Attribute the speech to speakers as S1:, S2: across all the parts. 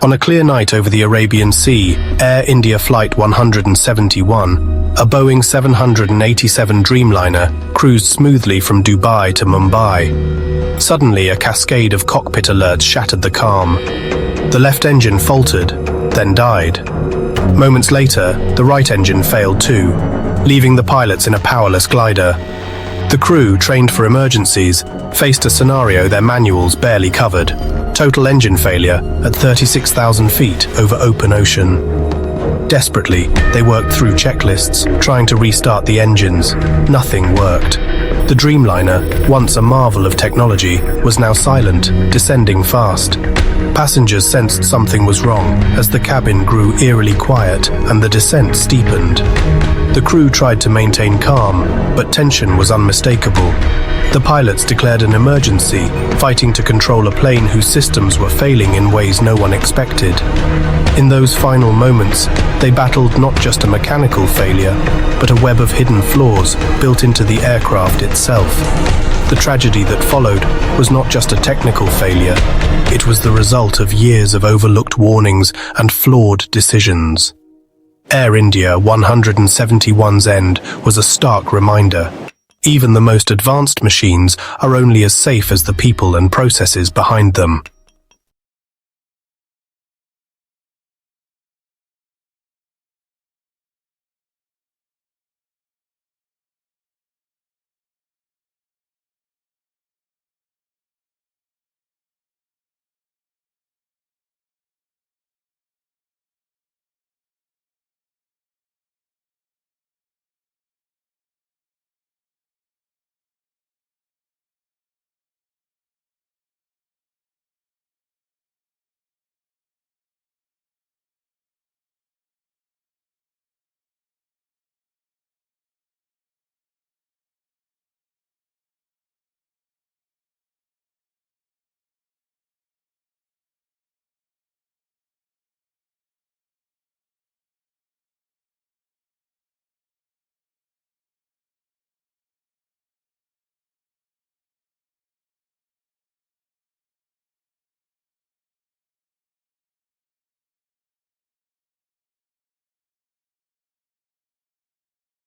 S1: On a clear night over the Arabian Sea, Air India Flight 171, a Boeing 787 Dreamliner, cruised smoothly from Dubai to Mumbai. Suddenly, a cascade of cockpit alerts shattered the calm. The left engine faltered, then died. Moments later, the right engine failed too, leaving the pilots in a powerless glider. The crew, trained for emergencies, faced a scenario their manuals barely covered: total engine failure at 36,000 feet over open ocean. Desperately, they worked through checklists, trying to restart the engines. Nothing worked. The Dreamliner, once a marvel of technology, was now silent, descending fast. Passengers sensed something was wrong as the cabin grew eerily quiet and the descent steepened. The crew tried to maintain calm, but tension was unmistakable. The pilots declared an emergency, fighting to control a plane whose systems were failing in ways no one expected. In those final moments, they battled not just a mechanical failure, but a web of hidden flaws built into the aircraft itself. The tragedy that followed was not just a technical failure, it was the result of years of overlooked warnings and flawed decisions. Air India 171's end was a stark reminder. Even the most advanced machines are only as safe as the people and processes behind them.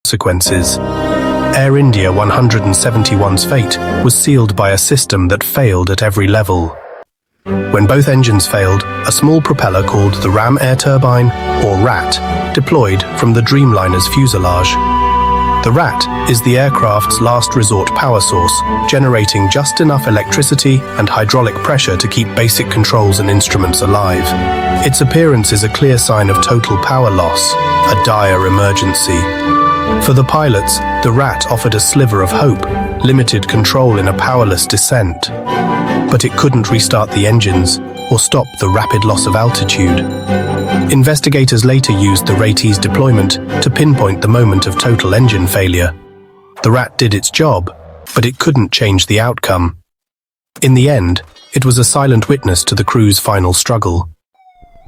S1: Consequences. Air India 171's fate was sealed by a system that failed at every level. When both engines failed, a small propeller called the ram air turbine, or RAT, deployed from the Dreamliner's fuselage. The RAT is the aircraft's last resort power source, generating just enough electricity and hydraulic pressure to keep basic controls and instruments alive. Its appearance is a clear sign of total power loss, a dire emergency. For the pilots, the RAT offered a sliver of hope, limited control in a powerless descent. But it couldn't restart the engines or stop the rapid loss of altitude. Investigators later used the RAT's deployment to pinpoint the moment of total engine failure. The RAT did its job, but it couldn't change the outcome. In the end, it was a silent witness to the crew's final struggle.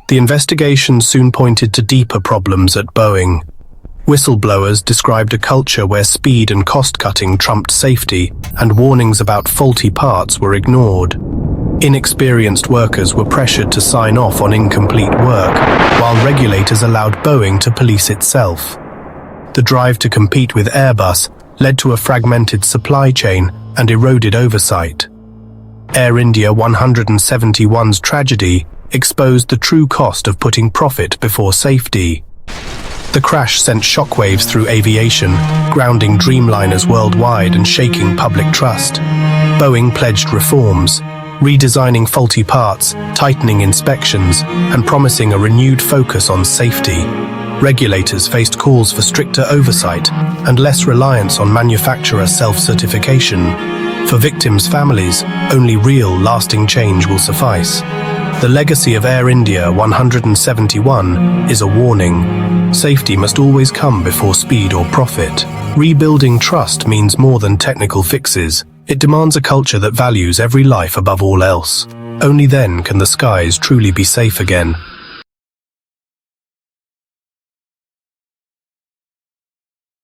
S1: The investigation soon pointed to deeper problems at Boeing. Whistleblowers described a culture where speed and cost-cutting trumped safety, and warnings about faulty parts were ignored. Inexperienced workers were pressured to sign off on incomplete work, while regulators allowed Boeing to police itself. The drive to compete with Airbus led to a fragmented supply chain and eroded oversight. Air India 171's tragedy exposed the true cost of putting profit before safety. The crash sent shockwaves through aviation, grounding Dreamliners worldwide and shaking public trust. Boeing pledged reforms, redesigning faulty parts, tightening inspections, and promising a renewed focus on safety. Regulators faced calls for stricter oversight and less reliance on manufacturer self-certification. For victims' families, only real, lasting change will suffice. The legacy of Air India 171 is a warning. Safety must always come before speed or profit. Rebuilding trust means more than technical fixes. It demands a culture that values every life above all else. Only then can the skies truly be safe again.